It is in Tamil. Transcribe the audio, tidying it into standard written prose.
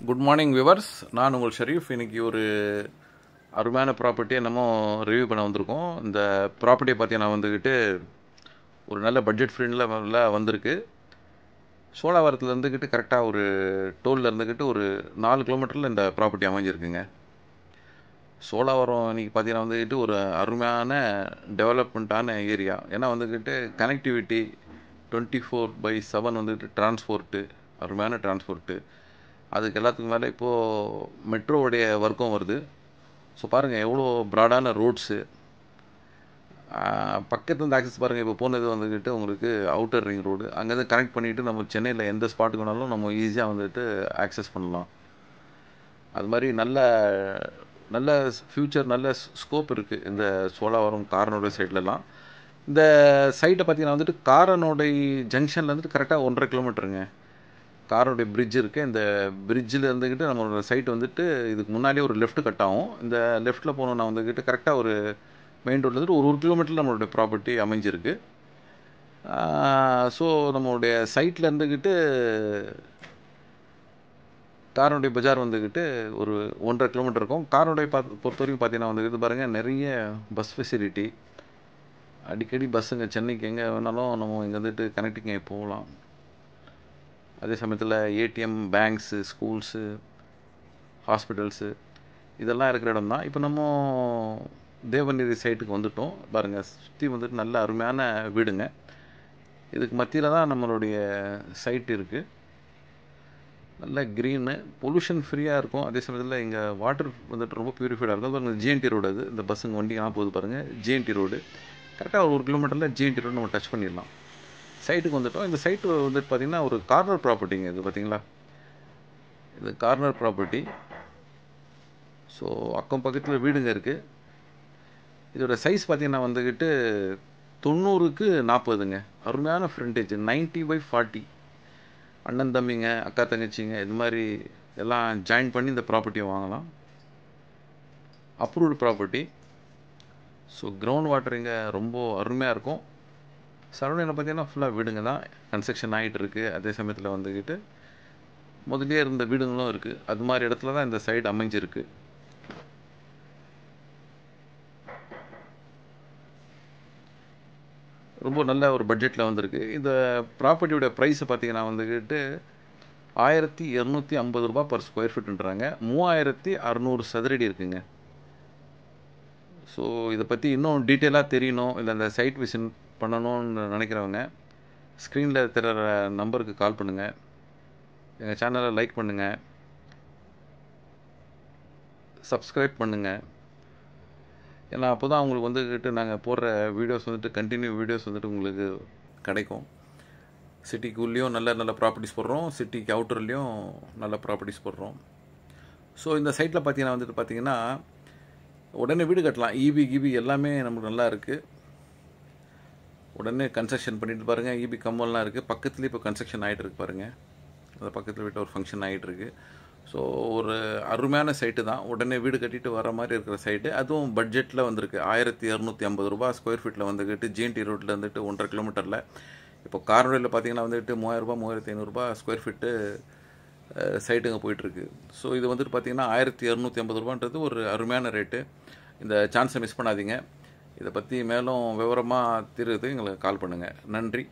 Good morning viewers. நான் உங்கள் ஷரீஃப். இன்றைக்கி ஒரு அருமையான ப்ராப்பர்ட்டியை நம்ம ரிவ்யூ பண்ண வந்திருக்கோம். இந்த ப்ராப்பர்ட்டியை பார்த்தீங்கன்னா வந்துக்கிட்டு ஒரு நல்ல பட்ஜெட் ஃப்ரெண்டில் வந்திருக்கு. சோழாவரத்தில் இருந்துக்கிட்டு கரெக்டாக ஒரு டோலில் இருந்துக்கிட்டு ஒரு 4 கிலோமீட்டரில் இந்த ப்ராப்பர்ட்டி அமைஞ்சிருக்குங்க. சோழாவரம் இன்றைக்கி பார்த்தீங்கன்னா வந்துக்கிட்டு ஒரு அருமையான டெவலப்மெண்ட்டான ஏரியா. ஏன்னா வந்துக்கிட்டு கனெக்டிவிட்டி 24/7 வந்துக்கிட்டு டிரான்ஸ்போர்ட்டு, அருமையான டிரான்ஸ்போர்ட்டு. அதுக்கு எல்லாத்துக்கும் மேலே இப்போது மெட்ரோவுடைய ஒர்க்கும் வருது. ஸோ பாருங்கள் எவ்வளோ ப்ராடான ரோட்ஸு. பக்கத்துலேருந்து ஆக்சஸ் பாருங்கள். இப்போ போனது வந்துக்கிட்டு உங்களுக்கு அவுட்டர் ரிங் ரோடு. அங்கேருந்து கனெக்ட் பண்ணிவிட்டு நம்ம சென்னையில் எந்த ஸ்பாட்டுக்கு வேணாலும் நம்ம ஈஸியாக வந்துட்டு ஆக்சஸ் பண்ணலாம். அது மாதிரி நல்ல நல்ல ஃப்யூச்சர், நல்ல ஸ்கோப் இருக்குது இந்த சோழாவரம் காரனோடை சைட்லலாம். இந்த சைட்டை பார்த்தீங்கன்னா வந்துட்டு காரனோடை ஜங்ஷனில் வந்துட்டு கரெக்டாக 1.5 கிலோமீட்டருங்க. காரோடைய பிரிட்ஜ் இருக்குது. இந்த பிரிட்ஜில் இருந்துக்கிட்டு நம்மளோட சைட் வந்துட்டு இதுக்கு முன்னாடியே ஒரு லெஃப்ட் கட் ஆகும். இந்த லெஃப்ட்டில் போனோன்னா வந்துக்கிட்டு கரெக்டாக ஒரு மெயின் ரோட்டில் வந்துட்டு ஒரு கிலோமீட்டரில் நம்மளுடைய ப்ராப்பர்ட்டி அமைஞ்சிருக்கு. ஸோ நம்மளுடைய சைட்டில் இருந்துக்கிட்டு காரனுடைய பஜார் வந்துக்கிட்டு ஒரு 1.5 கிலோமீட்டர் இருக்கும். காரனுடைய பொறுத்த வரைக்கும் பார்த்தீங்கன்னா வந்துக்கிட்டு பாருங்கள், நிறைய பஸ் ஃபெசிலிட்டி. அடிக்கடி பஸ்ஸுங்க சென்னைக்கு எங்கே வேணாலும் நம்ம இங்கே வந்துட்டு கனெக்டிங் ஆகி போகலாம். அதே சமயத்தில் ஏடிஎம், பேங்க்ஸு, ஸ்கூல்ஸு, ஹாஸ்பிட்டல்ஸு இதெல்லாம் இருக்கிற இடம் தான். இப்போ நம்ம தேவநீதி சைட்டுக்கு வந்துவிட்டோம். பாருங்கள், சுற்றி வந்துட்டு நல்ல அருமையான வீடுங்க. இதுக்கு மத்தியில் தான் நம்மளுடைய சைட் இருக்குது. நல்ல க்ரீனு, பொல்யூஷன் ஃப்ரீயாக இருக்கும். அதே சமயத்தில் இங்கே வாட்டர் வந்துட்டு ரொம்ப ப்யூரிஃபைடாக இருக்கும். பாருங்கள், ஜிஎன்டி ரோடு. அது இந்த பஸ்ஸுங்க வண்டிங்கெல்லாம் போகுது பாருங்கள், ஜிஎன்டி ரோடு. கரெக்டாக ஒரு கிலோமீட்டரில் ஜிஎன்டி ரோடு நம்ம டச் பண்ணிடலாம். சைட்டுக்கு வந்துவிட்டோம். இந்த சைட்டு வந்துட்டு பார்த்திங்கன்னா ஒரு கார்னர் ப்ராப்பர்ட்டிங்க. இது பார்த்திங்களா, இது கார்னர் ப்ராப்பர்ட்டி. ஸோ அக்கம் பக்கத்தில் வீடுங்க இருக்குது. இதோட சைஸ் பார்த்திங்கன்னா வந்துக்கிட்டு 90க்கு 40ங்க. அருமையான ஃப்ரண்டேஜ். 90/40. அண்ணன் தம்பிங்க, அக்கா தங்கச்சிங்க இது மாதிரி எல்லாம் ஜாயின் பண்ணி இந்த ப்ராப்பர்ட்டியை வாங்கலாம். Approved property. So ground water இங்கே ரொம்ப அருமையாக இருக்கும். சரௌண்டிங்கில் பார்த்தீங்கன்னா ஃபுல்லாக வீடுங்க தான். கன்ஸ்ட்ரக்ஷன் ஆகிட்டு இருக்குது. அதே சமயத்தில் வந்துக்கிட்டு முதலே இருந்த வீடுங்களும் இருக்குது. அது மாதிரி இடத்துல தான் இந்த சைடு அமைஞ்சிருக்கு. ரொம்ப நல்ல ஒரு பட்ஜெட்டில் வந்திருக்கு. இந்த ப்ராப்பர்ட்டியோட ப்ரைஸை பார்த்தீங்கன்னா வந்துக்கிட்டு 1250 ரூபா பர் ஸ்கொயர் ஃபீட்டுன்றாங்க. 3600 சதுரடி இருக்குங்க. ஸோ இதை பற்றி இன்னும் டீட்டெயிலாக தெரியணும், இல்லை இந்த சைட் விசிட் பண்ணணும்னு நினைக்கிறவங்க ஸ்க்ரீனில் தெரிகிற நம்பருக்கு கால் பண்ணுங்கள். எங்கள் சேனலை லைக் பண்ணுங்கள், சப்ஸ்கிரைப் பண்ணுங்கள். ஏன்னா அப்போ தான் உங்களுக்கு வந்துக்கிட்டு நாங்கள் போடுற வீடியோஸ் வந்துட்டு கண்டினியூ வீடியோஸ் வந்துட்டு உங்களுக்கு கிடைக்கும். சிட்டிக்குள்ளேயும் நல்ல நல்ல ப்ராப்பர்ட்டிஸ் போடுறோம், சிட்டிக்கு அவுட்டர்லேயும் நல்ல ப்ராப்பர்ட்டிஸ் போடுறோம். ஸோ இந்த சைட்டில் பார்த்தீங்கன்னா உடனே வீடு கட்டலாம். இபி எல்லாமே நமக்கு நல்லா இருக்குது. உடனே கன்ஸ்ட்ரக்ஷன் பண்ணிட்டு பாருங்கள். இபி கம்பெல்லாம் இருக்குது. பக்கத்துலேயே இப்போ கன்ஸ்ட்ரக்ஷன் ஆகிட்டு இருக்கு பாருங்கள். அது பக்கத்தில் வீட்டில் ஒரு ஃபங்க்ஷன் ஆகிட்டுருக்கு. ஸோ ஒரு அருமையான சைட்டு தான். உடனே வீடு கட்டிட்டு வர மாதிரி இருக்கிற சைட்டு. அதுவும் பட்ஜெட்டில் வந்திருக்கு. 1250 ரூபா ஸ்கொயர் ஃபீட்டில் வந்துக்கிட்டு ஜிஎன்டி ரோட்டில் வந்துட்டு 1.5 கிலோமீட்டரில். இப்போ கார்னரில் பார்த்தீங்கன்னா வந்துட்டு 3000 ரூபா 3500 ஸ்கொயர் ஃபீட்டு சைட்டுங்க போயிட்டுருக்கு. ஸோ இது வந்துட்டு பார்த்தீங்கன்னா 1250 ரூபான்றது ஒரு அருமையான ரேட்டு. இந்த சான்ஸை மிஸ் பண்ணாதீங்க. இதை பற்றி மேலும் விவரமாக தெரியுது எங்களுக்கு கால் பண்ணுங்கள். நன்றி.